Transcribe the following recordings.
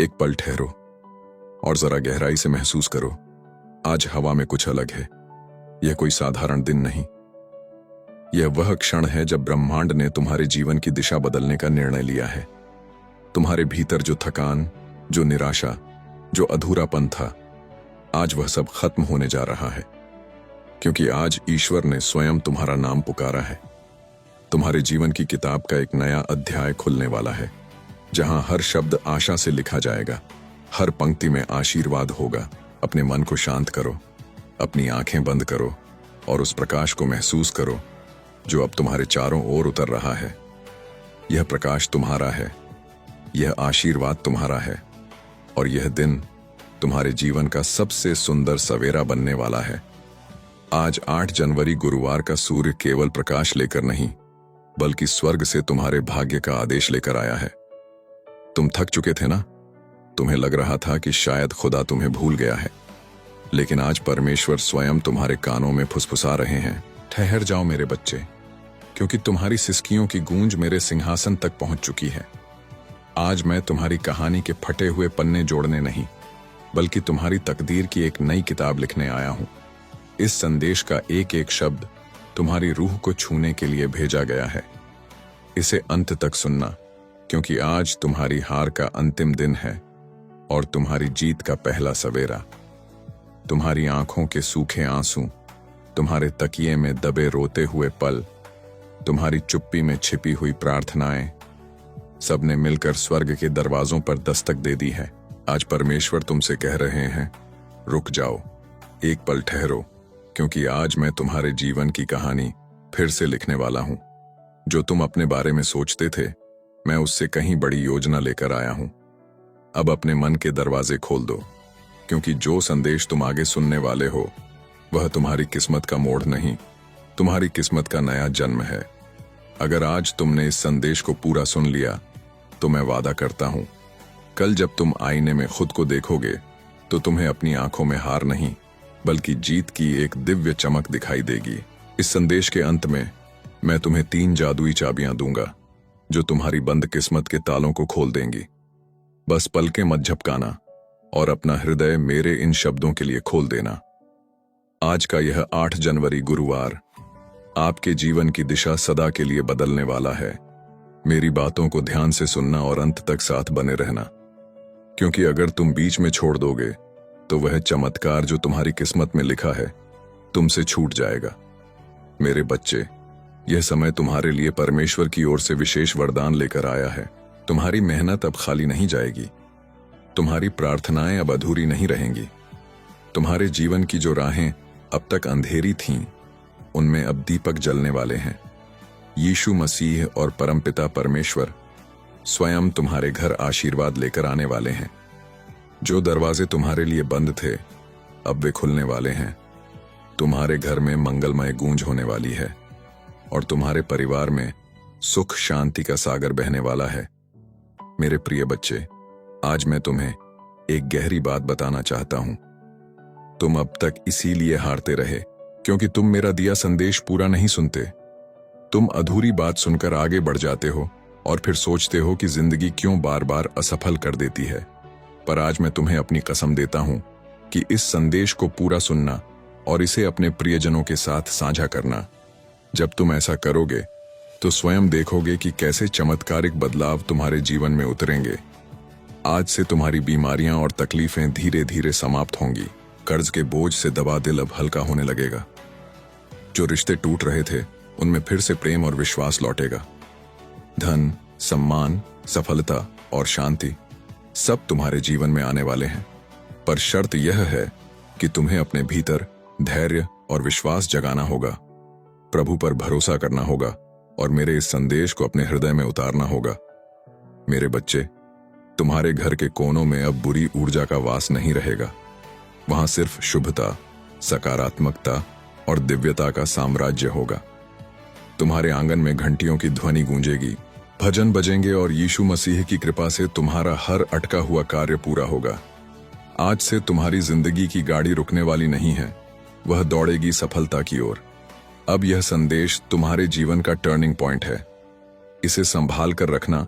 एक पल ठहरो और जरा गहराई से महसूस करो। आज हवा में कुछ अलग है। यह कोई साधारण दिन नहीं। यह वह क्षण है जब ब्रह्मांड ने तुम्हारे जीवन की दिशा बदलने का निर्णय लिया है। तुम्हारे भीतर जो थकान, जो निराशा, जो अधूरापन था, आज वह सब खत्म होने जा रहा है। क्योंकि आज ईश्वर ने स्वयं तुम्हारा नाम पुकारा है। तुम्हारे जीवन की किताब का एक नया अध्याय खुलने वाला है, जहां हर शब्द आशा से लिखा जाएगा, हर पंक्ति में आशीर्वाद होगा। अपने मन को शांत करो, अपनी आंखें बंद करो और उस प्रकाश को महसूस करो जो अब तुम्हारे चारों ओर उतर रहा है। यह प्रकाश तुम्हारा है, यह आशीर्वाद तुम्हारा है और यह दिन तुम्हारे जीवन का सबसे सुंदर सवेरा बनने वाला है। आज 8 जनवरी गुरुवार का सूर्य केवल प्रकाश लेकर नहीं, बल्कि स्वर्ग से तुम्हारे भाग्य का आदेश लेकर आया है। तुम थक चुके थे ना? तुम्हें लग रहा था कि शायद खुदा तुम्हें भूल गया है, लेकिन आज परमेश्वर स्वयं तुम्हारे कानों में फुसफुसा रहे हैं, ठहर जाओ मेरे बच्चे, क्योंकि तुम्हारी सिसकियों की गूंज मेरे सिंहासन तक पहुंच चुकी है। आज मैं तुम्हारी कहानी के फटे हुए पन्ने जोड़ने नहीं, बल्कि तुम्हारी तकदीर की एक नई किताब लिखने आया हूं। इस संदेश का एक एक शब्द तुम्हारी रूह को छूने के लिए भेजा गया है। इसे अंत तक सुनना, क्योंकि आज तुम्हारी हार का अंतिम दिन है और तुम्हारी जीत का पहला सवेरा। तुम्हारी आंखों के सूखे आंसू, तुम्हारे तकिए में दबे रोते हुए पल, तुम्हारी चुप्पी में छिपी हुई प्रार्थनाएं, सबने मिलकर स्वर्ग के दरवाजों पर दस्तक दे दी है। आज परमेश्वर तुमसे कह रहे हैं, रुक जाओ, एक पल ठहरो, क्योंकि आज मैं तुम्हारे जीवन की कहानी फिर से लिखने वाला हूं। जो तुम अपने बारे में सोचते थे, मैं उससे कहीं बड़ी योजना लेकर आया हूं। अब अपने मन के दरवाजे खोल दो, क्योंकि जो संदेश तुम आगे सुनने वाले हो, वह तुम्हारी किस्मत का मोड़ नहीं, तुम्हारी किस्मत का नया जन्म है। अगर आज तुमने इस संदेश को पूरा सुन लिया, तो मैं वादा करता हूं, कल जब तुम आईने में खुद को देखोगे, तो तुम्हें अपनी आंखों में हार नहीं, बल्कि जीत की एक दिव्य चमक दिखाई देगी। इस संदेश के अंत में मैं तुम्हें 3 जादुई चाबियां दूंगा, जो तुम्हारी बंद किस्मत के तालों को खोल देंगी। बस पलकें मत झपकाना और अपना हृदय मेरे इन शब्दों के लिए खोल देना। आज का यह 8 जनवरी गुरुवार आपके जीवन की दिशा सदा के लिए बदलने वाला है। मेरी बातों को ध्यान से सुनना और अंत तक साथ बने रहना, क्योंकि अगर तुम बीच में छोड़ दोगे, तो वह चमत्कार जो तुम्हारी किस्मत में लिखा है, तुमसे छूट जाएगा। मेरे बच्चे, यह समय तुम्हारे लिए परमेश्वर की ओर से विशेष वरदान लेकर आया है। तुम्हारी मेहनत अब खाली नहीं जाएगी, तुम्हारी प्रार्थनाएं अब अधूरी नहीं रहेंगी। तुम्हारे जीवन की जो राहें अब तक अंधेरी थीं, उनमें अब दीपक जलने वाले हैं। यीशु मसीह और परमपिता परमेश्वर स्वयं तुम्हारे घर आशीर्वाद लेकर आने वाले हैं। जो दरवाजे तुम्हारे लिए बंद थे, अब वे खुलने वाले हैं। तुम्हारे घर में मंगलमय गूंज होने वाली है और तुम्हारे परिवार में सुख शांति का सागर बहने वाला है। मेरे प्रिय बच्चे, आज मैं तुम्हें एक गहरी बात बताना चाहता हूं। तुम अब तक इसीलिए हारते रहे, क्योंकि तुम मेरा दिया संदेश पूरा नहीं सुनते। तुम अधूरी बात सुनकर आगे बढ़ जाते हो और फिर सोचते हो कि जिंदगी क्यों बार बार असफल कर देती है। पर आज मैं तुम्हें अपनी कसम देता हूं कि इस संदेश को पूरा सुनना और इसे अपने प्रियजनों के साथ साझा करना। जब तुम ऐसा करोगे, तो स्वयं देखोगे कि कैसे चमत्कारिक बदलाव तुम्हारे जीवन में उतरेंगे। आज से तुम्हारी बीमारियां और तकलीफें धीरे धीरे समाप्त होंगी। कर्ज के बोझ से दबा दिल अब हल्का होने लगेगा। जो रिश्ते टूट रहे थे, उनमें फिर से प्रेम और विश्वास लौटेगा। धन, सम्मान, सफलता और शांति सब तुम्हारे जीवन में आने वाले हैं। पर शर्त यह है कि तुम्हें अपने भीतर धैर्य और विश्वास जगाना होगा, प्रभु पर भरोसा करना होगा और मेरे इस संदेश को अपने हृदय में उतारना होगा। मेरे बच्चे, तुम्हारे घर के कोनों में अब बुरी ऊर्जा का वास नहीं रहेगा। वहां सिर्फ शुभता, सकारात्मकता और दिव्यता का साम्राज्य होगा। तुम्हारे आंगन में घंटियों की ध्वनि गूंजेगी, भजन बजेंगे और यीशु मसीह की कृपा से तुम्हारा हर अटका हुआ कार्य पूरा होगा। आज से तुम्हारी जिंदगी की गाड़ी रुकने वाली नहीं है, वह दौड़ेगी सफलता की ओर। अब यह संदेश तुम्हारे जीवन का टर्निंग पॉइंट है। इसे संभाल कर रखना,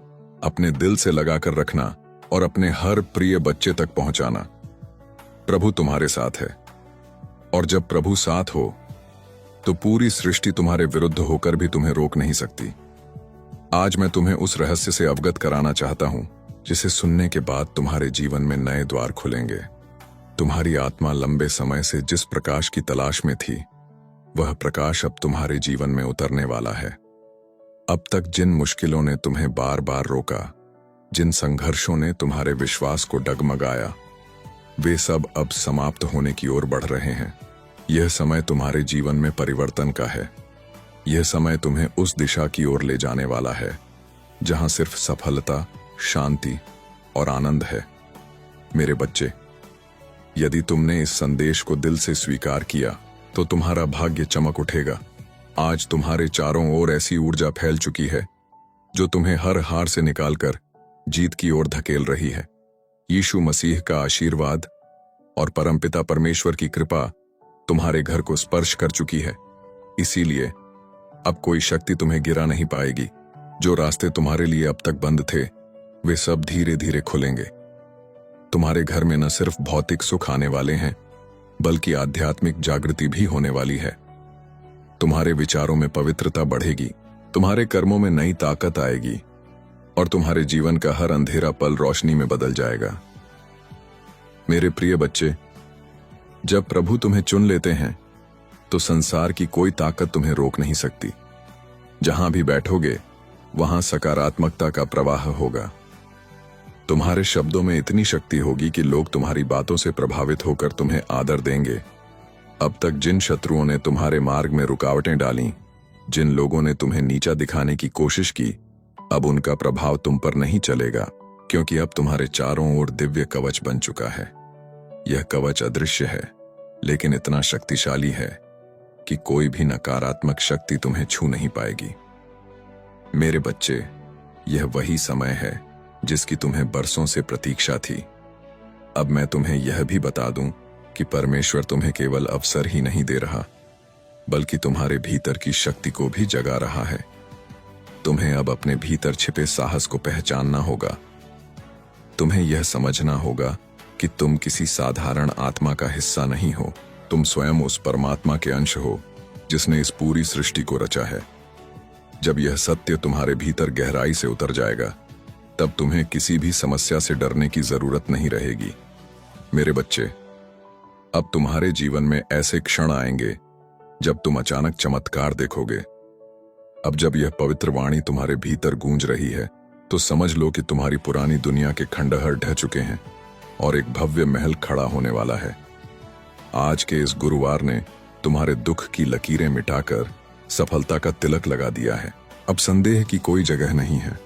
अपने दिल से लगा कर रखना और अपने हर प्रिय बच्चे तक पहुंचाना। प्रभु तुम्हारे साथ है, और जब प्रभु साथ हो तो पूरी सृष्टि तुम्हारे विरुद्ध होकर भी तुम्हें रोक नहीं सकती। आज मैं तुम्हें उस रहस्य से अवगत कराना चाहता हूं जिसे सुनने के बाद तुम्हारे जीवन में नए द्वार खुलेंगे। तुम्हारी आत्मा लंबे समय से जिस प्रकाश की तलाश में थी, वह प्रकाश अब तुम्हारे जीवन में उतरने वाला है। अब तक जिन मुश्किलों ने तुम्हें बार बार रोका, जिन संघर्षों ने तुम्हारे विश्वास को डगमगाया, वे सब अब समाप्त होने की ओर बढ़ रहे हैं। यह समय तुम्हारे जीवन में परिवर्तन का है। यह समय तुम्हें उस दिशा की ओर ले जाने वाला है जहां सिर्फ सफलता, शांति और आनंद है। मेरे बच्चे, यदि तुमने इस संदेश को दिल से स्वीकार किया तो तुम्हारा भाग्य चमक उठेगा। आज तुम्हारे चारों ओर ऐसी ऊर्जा फैल चुकी है जो तुम्हें हर हार से निकालकर जीत की ओर धकेल रही है। यीशु मसीह का आशीर्वाद और परमपिता परमेश्वर की कृपा तुम्हारे घर को स्पर्श कर चुकी है। इसीलिए अब कोई शक्ति तुम्हें गिरा नहीं पाएगी। जो रास्ते तुम्हारे लिए अब तक बंद थे, वे सब धीरे धीरे खुलेंगे। तुम्हारे घर में न सिर्फ भौतिक सुख आने वाले हैं, बल्कि आध्यात्मिक जागृति भी होने वाली है। तुम्हारे विचारों में पवित्रता बढ़ेगी, तुम्हारे कर्मों में नई ताकत आएगी और तुम्हारे जीवन का हर अंधेरा पल रोशनी में बदल जाएगा। मेरे प्रिय बच्चे, जब प्रभु तुम्हें चुन लेते हैं तो संसार की कोई ताकत तुम्हें रोक नहीं सकती। जहां भी बैठोगे वहां सकारात्मकता का प्रवाह होगा। तुम्हारे शब्दों में इतनी शक्ति होगी कि लोग तुम्हारी बातों से प्रभावित होकर तुम्हें आदर देंगे। अब तक जिन शत्रुओं ने तुम्हारे मार्ग में रुकावटें डाली, जिन लोगों ने तुम्हें नीचा दिखाने की कोशिश की, अब उनका प्रभाव तुम पर नहीं चलेगा, क्योंकि अब तुम्हारे चारों ओर दिव्य कवच बन चुका है। यह कवच अदृश्य है, लेकिन इतना शक्तिशाली है कि कोई भी नकारात्मक शक्ति तुम्हें छू नहीं पाएगी। मेरे बच्चे, यह वही समय है जिसकी तुम्हें बरसों से प्रतीक्षा थी। अब मैं तुम्हें यह भी बता दूं कि परमेश्वर तुम्हें केवल अवसर ही नहीं दे रहा, बल्कि तुम्हारे भीतर की शक्ति को भी जगा रहा है। तुम्हें अब अपने भीतर छिपे साहस को पहचानना होगा। तुम्हें यह समझना होगा कि तुम किसी साधारण आत्मा का हिस्सा नहीं हो। तुम स्वयं उस परमात्मा के अंश हो जिसने इस पूरी सृष्टि को रचा है। जब यह सत्य तुम्हारे भीतर गहराई से उतर जाएगा, तब तुम्हें किसी भी समस्या से डरने की जरूरत नहीं रहेगी। मेरे बच्चे, अब तुम्हारे जीवन में ऐसे क्षण आएंगे जब तुम अचानक चमत्कार देखोगे। अब जब यह पवित्र वाणी तुम्हारे भीतर गूंज रही है, तो समझ लो कि तुम्हारी पुरानी दुनिया के खंडहर ढह चुके हैं और एक भव्य महल खड़ा होने वाला है। आज के इस गुरुवार ने तुम्हारे दुख की लकीरें मिटाकर सफलता का तिलक लगा दिया है। अब संदेह की कोई जगह नहीं है,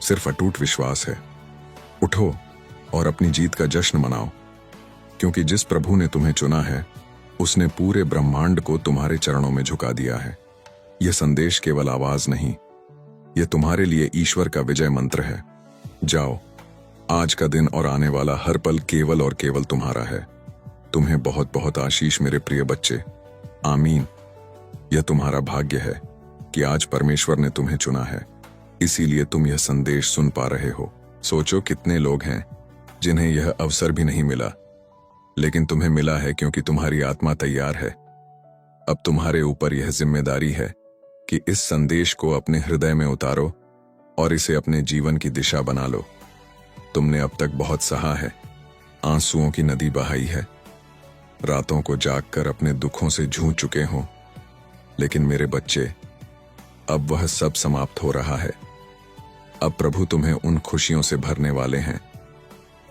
सिर्फ अटूट विश्वास है। उठो और अपनी जीत का जश्न मनाओ, क्योंकि जिस प्रभु ने तुम्हें चुना है, उसने पूरे ब्रह्मांड को तुम्हारे चरणों में झुका दिया है। यह संदेश केवल आवाज नहीं, यह तुम्हारे लिए ईश्वर का विजय मंत्र है। जाओ, आज का दिन और आने वाला हर पल केवल और केवल तुम्हारा है। तुम्हें बहुत बहुत आशीष मेरे प्रिय बच्चे। आमीन। यह तुम्हारा भाग्य है कि आज परमेश्वर ने तुम्हें चुना है, इसीलिए तुम यह संदेश सुन पा रहे हो। सोचो कितने लोग हैं जिन्हें यह अवसर भी नहीं मिला, लेकिन तुम्हें मिला है क्योंकि तुम्हारी आत्मा तैयार है। अब तुम्हारे ऊपर यह जिम्मेदारी है कि इस संदेश को अपने हृदय में उतारो और इसे अपने जीवन की दिशा बना लो। तुमने अब तक बहुत सहा है, आंसुओं की नदी बहाई है, रातों को जागकर अपने दुखों से जूझ चुके हो, लेकिन मेरे बच्चे, अब वह सब समाप्त हो रहा है। अब प्रभु तुम्हें उन खुशियों से भरने वाले हैं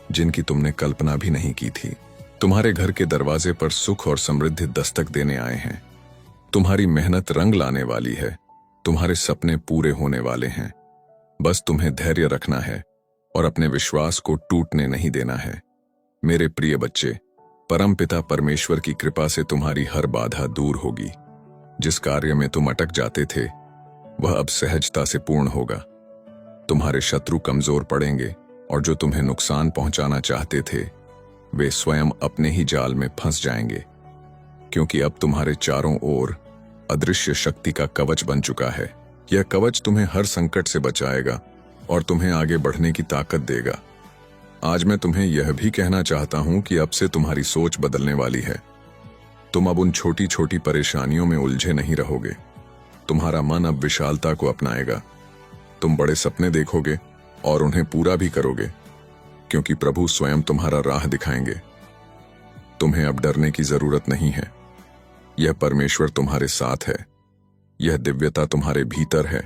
जिनकी तुमने कल्पना भी नहीं की थी। तुम्हारे घर के दरवाजे पर सुख और समृद्धि दस्तक देने आए हैं। तुम्हारी मेहनत रंग लाने वाली है, तुम्हारे सपने पूरे होने वाले हैं। बस तुम्हें धैर्य रखना है और अपने विश्वास को टूटने नहीं देना है। मेरे प्रिय बच्चे, परमपिता परमेश्वर की कृपा से तुम्हारी हर बाधा दूर होगी। जिस कार्य में तुम अटक जाते थे, वह अब सहजता से पूर्ण होगा। तुम्हारे शत्रु कमजोर पड़ेंगे और जो तुम्हें नुकसान पहुंचाना चाहते थे, वे स्वयं अपने ही जाल में फंस जाएंगे, क्योंकि अब तुम्हारे चारों ओर अदृश्य शक्ति का कवच बन चुका है। यह कवच तुम्हें हर संकट से बचाएगा और तुम्हें आगे बढ़ने की ताकत देगा। आज मैं तुम्हें यह भी कहना चाहता हूं कि अब से तुम्हारी सोच बदलने वाली है। तुम अब उन छोटी छोटी परेशानियों में उलझे नहीं रहोगे। तुम्हारा मन अब विशालता को अपनाएगा। तुम बड़े सपने देखोगे और उन्हें पूरा भी करोगे, क्योंकि प्रभु स्वयं तुम्हारा राह दिखाएंगे। तुम्हें अब डरने की जरूरत नहीं है। यह परमेश्वर तुम्हारे साथ है, यह दिव्यता तुम्हारे भीतर है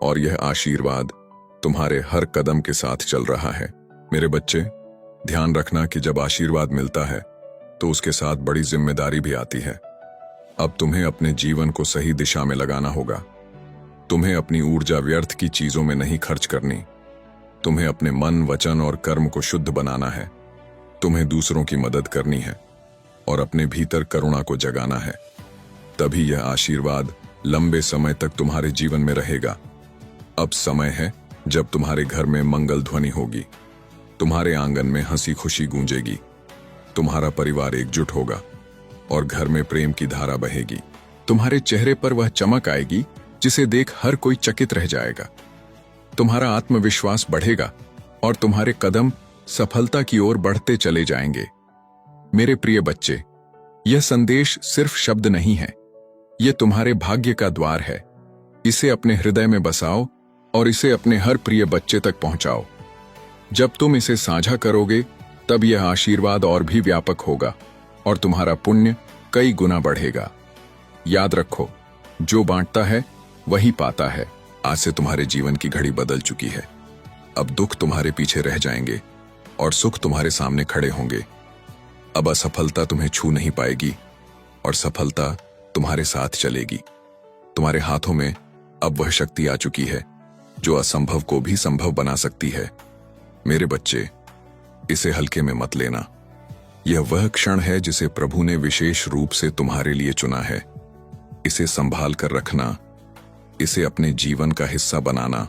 और यह आशीर्वाद तुम्हारे हर कदम के साथ चल रहा है। मेरे बच्चे, ध्यान रखना कि जब आशीर्वाद मिलता है तो उसके साथ बड़ी जिम्मेदारी भी आती है। अब तुम्हें अपने जीवन को सही दिशा में लगाना होगा। तुम्हें अपनी ऊर्जा व्यर्थ की चीजों में नहीं खर्च करनी। तुम्हें अपने मन, वचन और कर्म को शुद्ध बनाना है। तुम्हें दूसरों की मदद करनी है और अपने भीतर करुणा को जगाना है। तभी यह आशीर्वाद लंबे समय तक तुम्हारे जीवन में रहेगा। अब समय है जब तुम्हारे घर में मंगल ध्वनि होगी, तुम्हारे आंगन में हंसी खुशी गूंजेगी, तुम्हारा परिवार एकजुट होगा और घर में प्रेम की धारा बहेगी। तुम्हारे चेहरे पर वह चमक आएगी जिसे देख हर कोई चकित रह जाएगा। तुम्हारा आत्मविश्वास बढ़ेगा और तुम्हारे कदम सफलता की ओर बढ़ते चले जाएंगे। मेरे प्रिय बच्चे, यह संदेश सिर्फ शब्द नहीं है, यह तुम्हारे भाग्य का द्वार है। इसे अपने हृदय में बसाओ और इसे अपने हर प्रिय बच्चे तक पहुंचाओ। जब तुम इसे साझा करोगे तब यह आशीर्वाद और भी व्यापक होगा और तुम्हारा पुण्य कई गुना बढ़ेगा। याद रखो, जो बांटता है वही पाता है। आज से तुम्हारे जीवन की घड़ी बदल चुकी है। अब दुख तुम्हारे पीछे रह जाएंगे और सुख तुम्हारे सामने खड़े होंगे। अब असफलता तुम्हें छू नहीं पाएगी और सफलता तुम्हारे साथ चलेगी। तुम्हारे हाथों में अब वह शक्ति आ चुकी है जो असंभव को भी संभव बना सकती है। मेरे बच्चे, इसे हल्के में मत लेना। यह वह क्षण है जिसे प्रभु ने विशेष रूप से तुम्हारे लिए चुना है। इसे संभाल कर रखना, इसे अपने जीवन का हिस्सा बनाना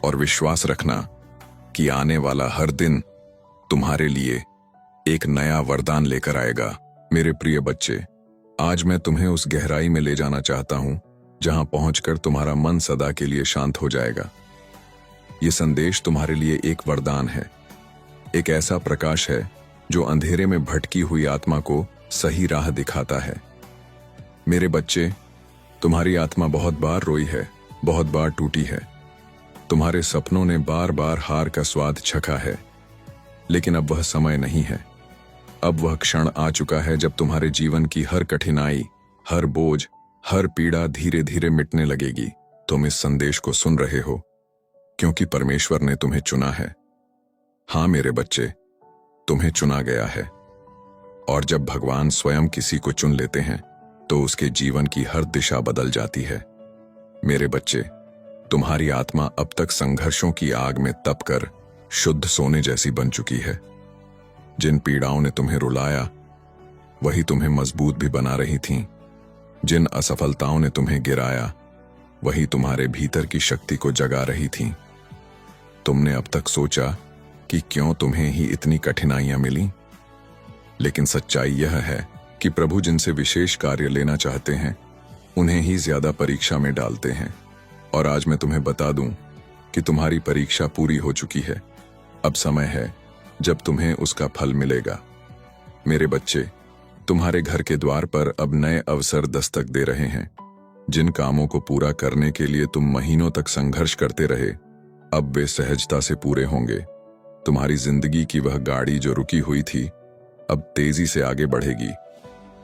और विश्वास रखना कि आने वाला हर दिन तुम्हारे लिए एक नया वरदान लेकर आएगा। मेरे प्रिय बच्चे, आज मैं तुम्हें उस गहराई में ले जाना चाहता हूं जहां पहुंचकर तुम्हारा मन सदा के लिए शांत हो जाएगा। यह संदेश तुम्हारे लिए एक वरदान है, एक ऐसा प्रकाश है जो अंधेरे में भटकी हुई आत्मा को सही राह दिखाता है। मेरे बच्चे, तुम्हारी आत्मा बहुत बार रोई है, बहुत बार टूटी है। तुम्हारे सपनों ने बार बार हार का स्वाद चखा है, लेकिन अब वह समय नहीं है। अब वह क्षण आ चुका है जब तुम्हारे जीवन की हर कठिनाई, हर बोझ, हर पीड़ा धीरे धीरे मिटने लगेगी। तुम इस संदेश को सुन रहे हो क्योंकि परमेश्वर ने तुम्हें चुना है। हाँ मेरे बच्चे, तुम्हें चुना गया है। और जब भगवान स्वयं किसी को चुन लेते हैं तो उसके जीवन की हर दिशा बदल जाती है। मेरे बच्चे, तुम्हारी आत्मा अब तक संघर्षों की आग में तपकर शुद्ध सोने जैसी बन चुकी है। जिन पीड़ाओं ने तुम्हें रुलाया वही तुम्हें मजबूत भी बना रही थीं। जिन असफलताओं ने तुम्हें गिराया वही तुम्हारे भीतर की शक्ति को जगा रही थीं। तुमने अब तक सोचा कि क्यों तुम्हें ही इतनी कठिनाइयां मिली, लेकिन सच्चाई यह है कि प्रभु जिनसे विशेष कार्य लेना चाहते हैं उन्हें ही ज्यादा परीक्षा में डालते हैं। और आज मैं तुम्हें बता दूं कि तुम्हारी परीक्षा पूरी हो चुकी है। अब समय है जब तुम्हें उसका फल मिलेगा। मेरे बच्चे, तुम्हारे घर के द्वार पर अब नए अवसर दस्तक दे रहे हैं। जिन कामों को पूरा करने के लिए तुम महीनों तक संघर्ष करते रहे, अब वे सहजता से पूरे होंगे। तुम्हारी जिंदगी की वह गाड़ी जो रुकी हुई थी अब तेजी से आगे बढ़ेगी।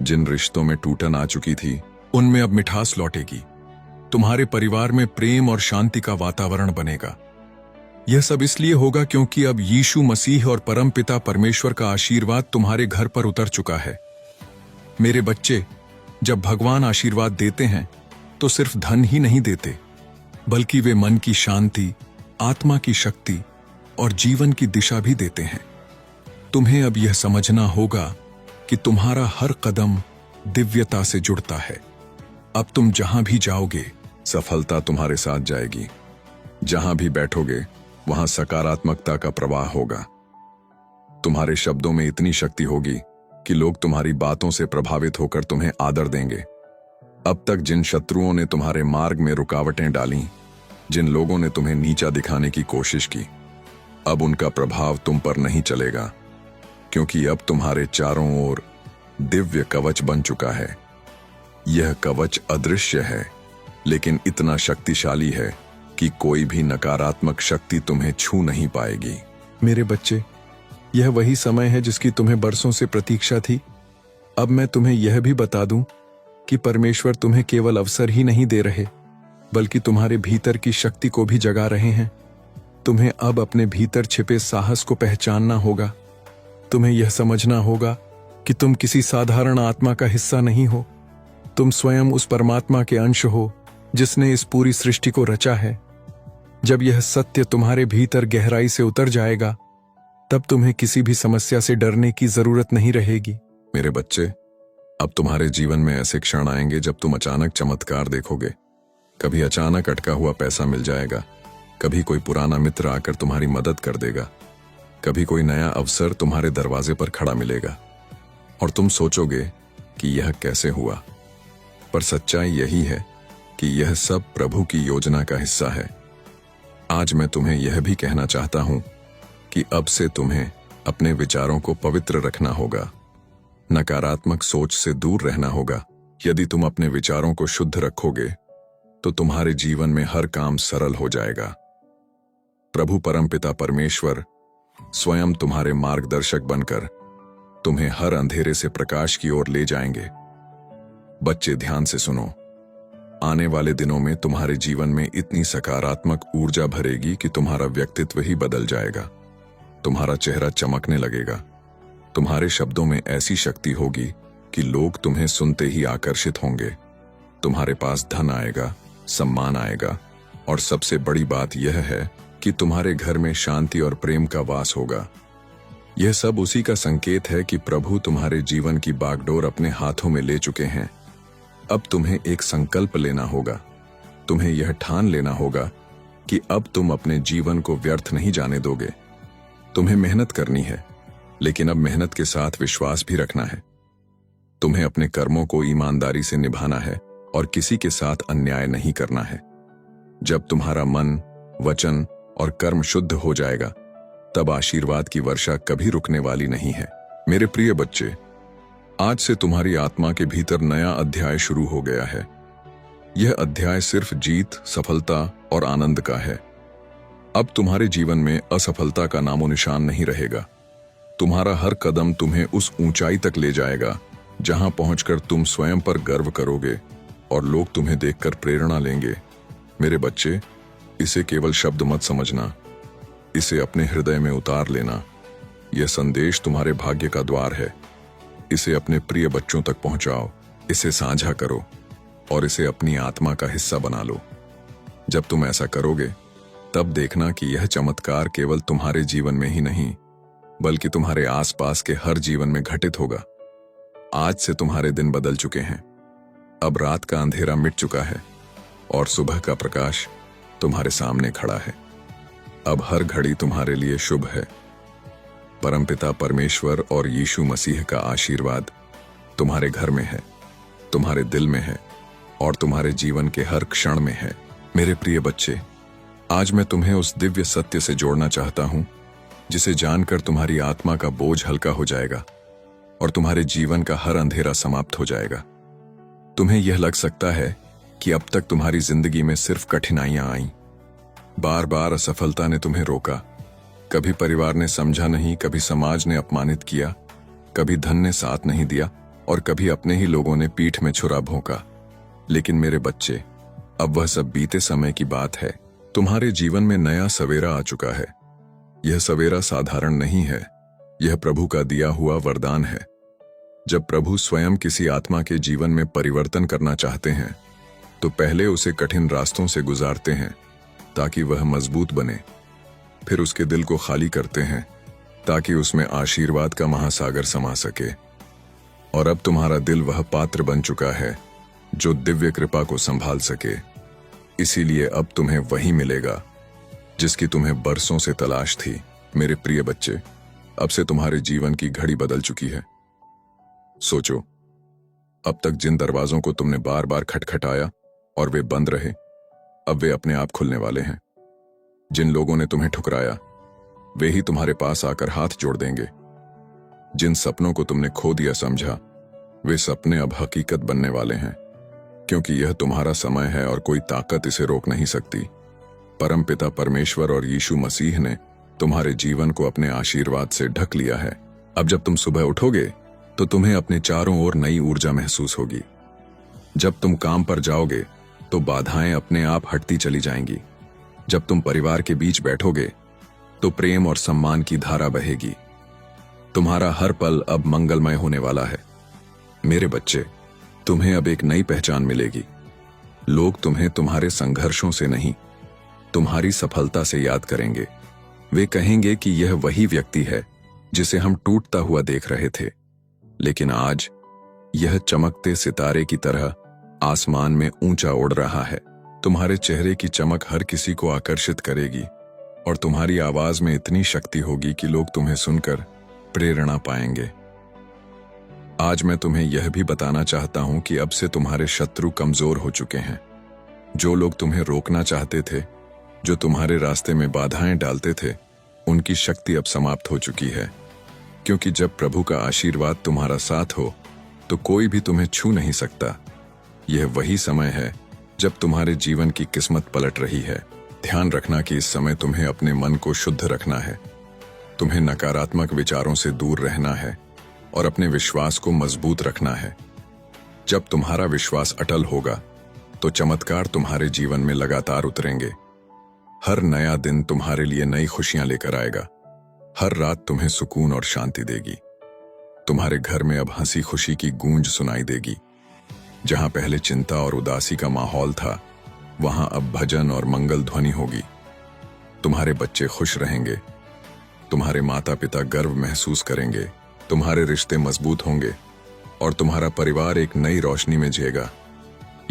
जिन रिश्तों में टूटन आ चुकी थी उनमें अब मिठास लौटेगी। तुम्हारे परिवार में प्रेम और शांति का वातावरण बनेगा। यह सब इसलिए होगा क्योंकि अब यीशु मसीह और परमपिता परमेश्वर का आशीर्वाद तुम्हारे घर पर उतर चुका है। मेरे बच्चे, जब भगवान आशीर्वाद देते हैं तो सिर्फ धन ही नहीं देते, बल्कि वे मन की शांति, आत्मा की शक्ति और जीवन की दिशा भी देते हैं। तुम्हें अब यह समझना होगा कि तुम्हारा हर कदम दिव्यता से जुड़ता है। अब तुम जहां भी जाओगे सफलता तुम्हारे साथ जाएगी। जहां भी बैठोगे वहां सकारात्मकता का प्रवाह होगा। तुम्हारे शब्दों में इतनी शक्ति होगी कि लोग तुम्हारी बातों से प्रभावित होकर तुम्हें आदर देंगे। अब तक जिन शत्रुओं ने तुम्हारे मार्ग में रुकावटें डाली, जिन लोगों ने तुम्हें नीचा दिखाने की कोशिश की, अब उनका प्रभाव तुम पर नहीं चलेगा, क्योंकि अब तुम्हारे चारों ओर दिव्य कवच बन चुका है। यह कवच अदृश्य है, लेकिन इतना शक्तिशाली है कि कोई भी नकारात्मक शक्ति तुम्हें छू नहीं पाएगी। मेरे बच्चे, यह वही समय है जिसकी तुम्हें बरसों से प्रतीक्षा थी। अब मैं तुम्हें यह भी बता दूं कि परमेश्वर तुम्हें केवल अवसर ही नहीं दे रहे, बल्कि तुम्हारे भीतर की शक्ति को भी जगा रहे हैं। तुम्हें अब अपने भीतर छिपे साहस को पहचानना होगा। तुम्हें यह समझना होगा कि तुम किसी साधारण आत्मा का हिस्सा नहीं हो। तुम स्वयं उस परमात्मा के अंश हो जिसने इस पूरी सृष्टि को रचा है। जब यह सत्य तुम्हारे भीतर गहराई से उतर जाएगा, तब तुम्हें किसी भी समस्या से डरने की जरूरत नहीं रहेगी। मेरे बच्चे, अब तुम्हारे जीवन में ऐसे क्षण आएंगे जब तुम अचानक चमत्कार देखोगे। कभी अचानक अटका हुआ पैसा मिल जाएगा, कभी कोई पुराना मित्र आकर तुम्हारी मदद कर देगा, कभी कोई नया अवसर तुम्हारे दरवाजे पर खड़ा मिलेगा, और तुम सोचोगे कि यह कैसे हुआ। पर सच्चाई यही है कि यह सब प्रभु की योजना का हिस्सा है। आज मैं तुम्हें यह भी कहना चाहता हूं कि अब से तुम्हें अपने विचारों को पवित्र रखना होगा, नकारात्मक सोच से दूर रहना होगा। यदि तुम अपने विचारों को शुद्ध रखोगे तो तुम्हारे जीवन में हर काम सरल हो जाएगा। प्रभु परमपिता परमेश्वर स्वयं तुम्हारे मार्गदर्शक बनकर तुम्हें हर अंधेरे से प्रकाश की ओर ले जाएंगे। बच्चे, ध्यान से सुनो। आने वाले दिनों में तुम्हारे जीवन में इतनी सकारात्मक ऊर्जा भरेगी कि तुम्हारा व्यक्तित्व ही बदल जाएगा। तुम्हारा चेहरा चमकने लगेगा। तुम्हारे शब्दों में ऐसी शक्ति होगी कि लोग तुम्हें सुनते ही आकर्षित होंगे। तुम्हारे पास धन आएगा, सम्मान आएगा, और सबसे बड़ी बात यह है कि तुम्हारे घर में शांति और प्रेम का वास होगा। यह सब उसी का संकेत है कि प्रभु तुम्हारे जीवन की बागडोर अपने हाथों में ले चुके हैं। अब तुम्हें एक संकल्प लेना होगा। तुम्हें यह ठान लेना होगा कि अब तुम अपने जीवन को व्यर्थ नहीं जाने दोगे। तुम्हें मेहनत करनी है, लेकिन अब मेहनत के साथ विश्वास भी रखना है। तुम्हें अपने कर्मों को ईमानदारी से निभाना है और किसी के साथ अन्याय नहीं करना है। जब तुम्हारा मन, वचन और कर्म शुद्ध हो जाएगा, तब आशीर्वाद की वर्षा कभी रुकने वाली नहीं है। मेरे प्रिय बच्चे, आज से तुम्हारी आत्मा के भीतर नया अध्याय शुरू हो गया है। यह अध्याय सिर्फ जीत, सफलता और आनंद का है। अब तुम्हारे जीवन में असफलता का नामो निशान नहीं रहेगा। तुम्हारा हर कदम तुम्हें उस ऊंचाई तक ले जाएगा जहां पहुंचकर तुम स्वयं पर गर्व करोगे और लोग तुम्हें देखकर प्रेरणा लेंगे। मेरे बच्चे, इसे केवल शब्द मत समझना, इसे अपने हृदय में उतार लेना। यह संदेश तुम्हारे भाग्य का द्वार है। इसे अपने प्रिय बच्चों तक पहुंचाओ, इसे साझा करो और इसे अपनी आत्मा का हिस्सा बना लो। जब तुम ऐसा करोगे, तब देखना कि यह चमत्कार केवल तुम्हारे जीवन में ही नहीं, बल्कि तुम्हारे आसपास के हर जीवन में घटित होगा। आज से तुम्हारे दिन बदल चुके हैं। अब रात का अंधेरा मिट चुका है और सुबह का प्रकाश तुम्हारे सामने खड़ा है। अब हर घड़ी तुम्हारे लिए शुभ है। परमपिता परमेश्वर और यीशु मसीह का आशीर्वाद तुम्हारे घर में है, तुम्हारे दिल में है और तुम्हारे जीवन के हर क्षण में है। मेरे प्रिय बच्चे, आज मैं तुम्हें उस दिव्य सत्य से जोड़ना चाहता हूं जिसे जानकर तुम्हारी आत्मा का बोझ हल्का हो जाएगा और तुम्हारे जीवन का हर अंधेरा समाप्त हो जाएगा। तुम्हें यह लग सकता है कि अब तक तुम्हारी जिंदगी में सिर्फ कठिनाइयां आईं। बार बार असफलता ने तुम्हें रोका। कभी परिवार ने समझा नहीं, कभी समाज ने अपमानित किया, कभी धन ने साथ नहीं दिया और कभी अपने ही लोगों ने पीठ में छुरा भोंका। लेकिन मेरे बच्चे, अब वह सब बीते समय की बात है। तुम्हारे जीवन में नया सवेरा आ चुका है। यह सवेरा साधारण नहीं है, यह प्रभु का दिया हुआ वरदान है। जब प्रभु स्वयं किसी आत्मा के जीवन में परिवर्तन करना चाहते हैं, तो पहले उसे कठिन रास्तों से गुजारते हैं ताकि वह मजबूत बने। फिर उसके दिल को खाली करते हैं ताकि उसमें आशीर्वाद का महासागर समा सके। और अब तुम्हारा दिल वह पात्र बन चुका है जो दिव्य कृपा को संभाल सके। इसीलिए अब तुम्हें वही मिलेगा जिसकी तुम्हें बरसों से तलाश थी। मेरे प्रिय बच्चे, अब से तुम्हारे जीवन की घड़ी बदल चुकी है। सोचो, अब तक जिन दरवाजों को तुमने बार बार खटखटाया और वे बंद रहे, अब वे अपने आप खुलने वाले हैं। जिन लोगों ने तुम्हें ठुकराया, वे ही तुम्हारे पास आकर हाथ जोड़ देंगे। जिन सपनों को तुमने खो दिया समझा, वे सपने अब हकीकत बनने वाले हैं, क्योंकि यह तुम्हारा समय है और कोई ताकत इसे रोक नहीं सकती। परमपिता परमेश्वर और यीशु मसीह ने तुम्हारे जीवन को अपने आशीर्वाद से ढक लिया है। अब जब तुम सुबह उठोगे तो तुम्हें अपने चारों ओर नई ऊर्जा महसूस होगी। जब तुम काम पर जाओगे तो बाधाएं अपने आप हटती चली जाएंगी। जब तुम परिवार के बीच बैठोगे तो प्रेम और सम्मान की धारा बहेगी। तुम्हारा हर पल अब मंगलमय होने वाला है। मेरे बच्चे, तुम्हें अब एक नई पहचान मिलेगी। लोग तुम्हें तुम्हारे संघर्षों से नहीं, तुम्हारी सफलता से याद करेंगे। वे कहेंगे कि यह वही व्यक्ति है जिसे हम टूटता हुआ देख रहे थे, लेकिन आज यह चमकते सितारे की तरह आसमान में ऊंचा उड़ रहा है। तुम्हारे चेहरे की चमक हर किसी को आकर्षित करेगी और तुम्हारी आवाज में इतनी शक्ति होगी कि लोग तुम्हें सुनकर प्रेरणा पाएंगे। आज मैं तुम्हें यह भी बताना चाहता हूं कि अब से तुम्हारे शत्रु कमजोर हो चुके हैं। जो लोग तुम्हें रोकना चाहते थे, जो तुम्हारे रास्ते में बाधाएं डालते थे, उनकी शक्ति अब समाप्त हो चुकी है, क्योंकि जब प्रभु का आशीर्वाद तुम्हारा साथ हो तो कोई भी तुम्हें छू नहीं सकता। यह वही समय है जब तुम्हारे जीवन की किस्मत पलट रही है। ध्यान रखना कि इस समय तुम्हें अपने मन को शुद्ध रखना है। तुम्हें नकारात्मक विचारों से दूर रहना है और अपने विश्वास को मजबूत रखना है। जब तुम्हारा विश्वास अटल होगा तो चमत्कार तुम्हारे जीवन में लगातार उतरेंगे। हर नया दिन तुम्हारे लिए नई खुशियां लेकर आएगा। हर रात तुम्हें सुकून और शांति देगी। तुम्हारे घर में अब हंसी खुशी की गूंज सुनाई देगी। जहां पहले चिंता और उदासी का माहौल था, वहां अब भजन और मंगल ध्वनि होगी। तुम्हारे बच्चे खुश रहेंगे, तुम्हारे माता पिता गर्व महसूस करेंगे, तुम्हारे रिश्ते मजबूत होंगे और तुम्हारा परिवार एक नई रोशनी में जिएगा।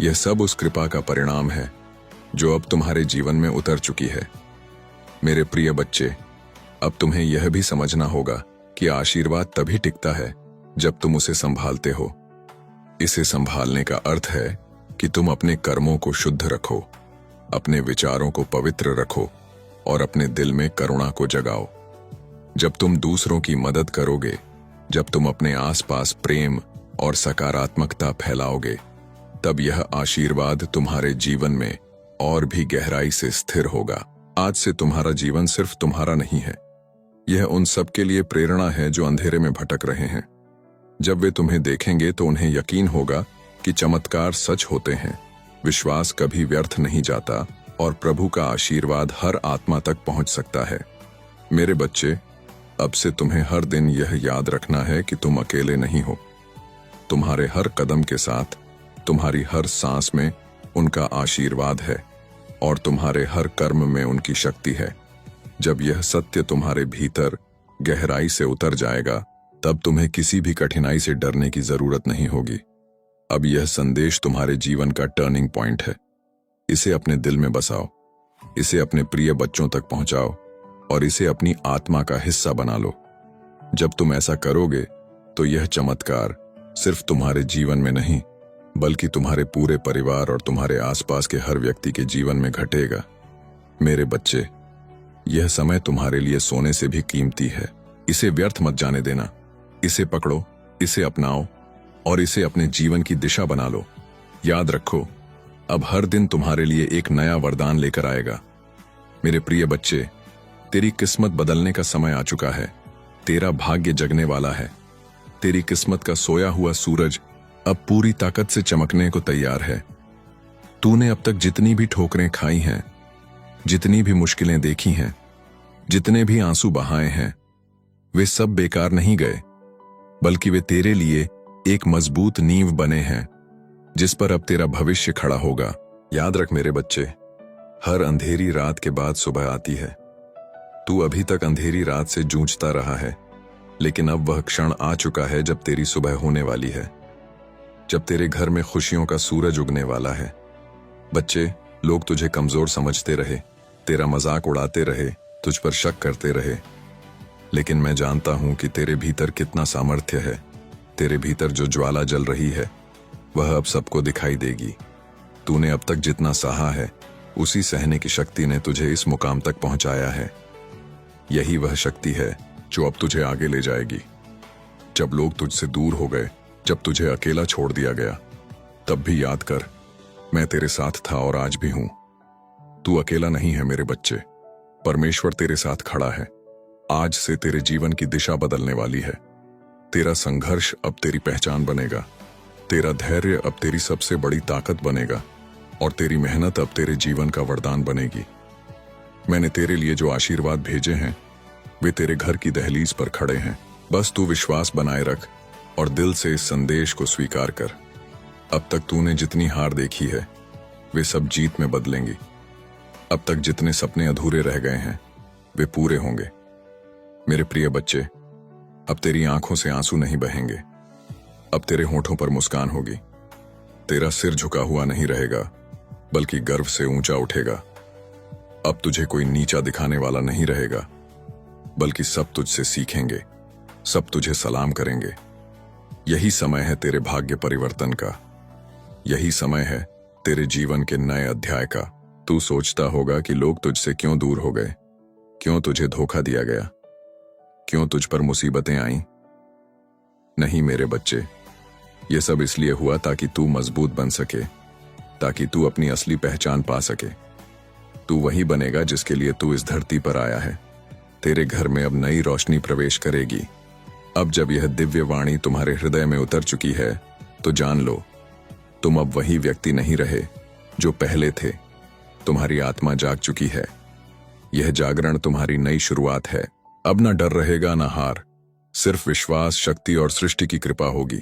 यह सब उस कृपा का परिणाम है जो अब तुम्हारे जीवन में उतर चुकी है। मेरे प्रिय बच्चे, अब तुम्हें यह भी समझना होगा कि आशीर्वाद तभी टिकता है जब तुम उसे संभालते हो। इसे संभालने का अर्थ है कि तुम अपने कर्मों को शुद्ध रखो, अपने विचारों को पवित्र रखो और अपने दिल में करुणा को जगाओ। जब तुम दूसरों की मदद करोगे, जब तुम अपने आसपास प्रेम और सकारात्मकता फैलाओगे, तब यह आशीर्वाद तुम्हारे जीवन में और भी गहराई से स्थिर होगा। आज से तुम्हारा जीवन सिर्फ तुम्हारा नहीं है, यह उन सब के लिए प्रेरणा है जो अंधेरे में भटक रहे हैं। जब वे तुम्हें देखेंगे तो उन्हें यकीन होगा कि चमत्कार सच होते हैं, विश्वास कभी व्यर्थ नहीं जाता और प्रभु का आशीर्वाद हर आत्मा तक पहुंच सकता है। मेरे बच्चे, अब से तुम्हें हर दिन यह याद रखना है कि तुम अकेले नहीं हो। तुम्हारे हर कदम के साथ, तुम्हारी हर सांस में उनका आशीर्वाद है और तुम्हारे हर कर्म में उनकी शक्ति है। जब यह सत्य तुम्हारे भीतर गहराई से उतर जाएगा, तब तुम्हें किसी भी कठिनाई से डरने की जरूरत नहीं होगी। अब यह संदेश तुम्हारे जीवन का टर्निंग पॉइंट है। इसे अपने दिल में बसाओ, इसे अपने प्रिय बच्चों तक पहुंचाओ और इसे अपनी आत्मा का हिस्सा बना लो। जब तुम ऐसा करोगे तो यह चमत्कार सिर्फ तुम्हारे जीवन में नहीं, बल्कि तुम्हारे पूरे परिवार और तुम्हारे आसपास के हर व्यक्ति के जीवन में घटेगा। मेरे बच्चे, यह समय तुम्हारे लिए सोने से भी कीमती है। इसे व्यर्थ मत जाने देना। इसे पकड़ो, इसे अपनाओ और इसे अपने जीवन की दिशा बना लो। याद रखो, अब हर दिन तुम्हारे लिए एक नया वरदान लेकर आएगा। मेरे प्रिय बच्चे, तेरी किस्मत बदलने का समय आ चुका है। तेरा भाग्य जगने वाला है। तेरी किस्मत का सोया हुआ सूरज अब पूरी ताकत से चमकने को तैयार है। तूने अब तक जितनी भी ठोकरें खाई हैं, जितनी भी मुश्किलें देखी हैं, जितने भी आंसू बहाए हैं, वे सब बेकार नहीं गए, बल्कि वे तेरे लिए एक मजबूत नींव बने हैं जिस पर अब तेरा भविष्य खड़ा होगा। याद रख मेरे बच्चे, हर अंधेरी रात के बाद सुबह आती है। तू अभी तक अंधेरी रात से जूझता रहा है, लेकिन अब वह क्षण आ चुका है जब तेरी सुबह होने वाली है, जब तेरे घर में खुशियों का सूरज उगने वाला है। बच्चे, लोग तुझे कमजोर समझते रहे, तेरा मजाक उड़ाते रहे, तुझ पर शक करते रहे, लेकिन मैं जानता हूं कि तेरे भीतर कितना सामर्थ्य है। तेरे भीतर जो ज्वाला जल रही है, वह अब सबको दिखाई देगी। तूने अब तक जितना सहा है, उसी सहने की शक्ति ने तुझे इस मुकाम तक पहुंचाया है। यही वह शक्ति है जो अब तुझे आगे ले जाएगी। जब लोग तुझसे दूर हो गए, जब तुझे अकेला छोड़ दिया गया, तब भी याद कर, मैं तेरे साथ था और आज भी हूं। तू अकेला नहीं है मेरे बच्चे, परमेश्वर तेरे साथ खड़ा है। आज से तेरे जीवन की दिशा बदलने वाली है। तेरा संघर्ष अब तेरी पहचान बनेगा, तेरा धैर्य अब तेरी सबसे बड़ी ताकत बनेगा और तेरी मेहनत अब तेरे जीवन का वरदान बनेगी। मैंने तेरे लिए जो आशीर्वाद भेजे हैं वे तेरे घर की दहलीज पर खड़े हैं। बस तू विश्वास बनाए रख और दिल से इस संदेश को स्वीकार कर। अब तक तूने जितनी हार देखी है वे सब जीत में बदलेंगी। अब तक जितने सपने अधूरे रह गए हैं वे पूरे होंगे। मेरे प्रिय बच्चे, अब तेरी आंखों से आंसू नहीं बहेंगे, अब तेरे होठों पर मुस्कान होगी। तेरा सिर झुका हुआ नहीं रहेगा बल्कि गर्व से ऊंचा उठेगा। अब तुझे कोई नीचा दिखाने वाला नहीं रहेगा बल्कि सब तुझसे सीखेंगे, सब तुझे सलाम करेंगे। यही समय है तेरे भाग्य परिवर्तन का, यही समय है तेरे जीवन के नए अध्याय का। तू सोचता होगा कि लोग तुझसे क्यों दूर हो गए, क्यों तुझे धोखा दिया गया, क्यों तुझ पर मुसीबतें आईं। नहीं मेरे बच्चे, ये सब इसलिए हुआ ताकि तू मजबूत बन सके, ताकि तू अपनी असली पहचान पा सके। तू वही बनेगा जिसके लिए तू इस धरती पर आया है। तेरे घर में अब नई रोशनी प्रवेश करेगी। अब जब यह दिव्य वाणी तुम्हारे हृदय में उतर चुकी है तो जान लो, तुम अब वही व्यक्ति नहीं रहे जो पहले थे। तुम्हारी आत्मा जाग चुकी है। यह जागरण तुम्हारी नई शुरुआत है। अब ना डर रहेगा ना हार, सिर्फ विश्वास, शक्ति और सृष्टि की कृपा होगी।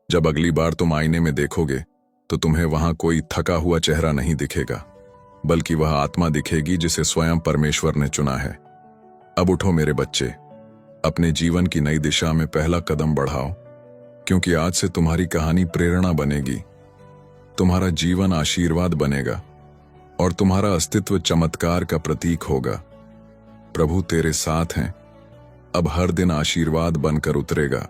जब अगली बार तुम आईने में देखोगे तो तुम्हें वहां कोई थका हुआ चेहरा नहीं दिखेगा बल्कि वह आत्मा दिखेगी जिसे स्वयं परमेश्वर ने चुना है। अब उठो मेरे बच्चे, अपने जीवन की नई दिशा में पहला कदम बढ़ाओ, क्योंकि आज से तुम्हारी कहानी प्रेरणा बनेगी, तुम्हारा जीवन आशीर्वाद बनेगा और तुम्हारा अस्तित्व चमत्कार का प्रतीक होगा। प्रभु तेरे साथ हैं, अब हर दिन आशीर्वाद बनकर उतरेगा।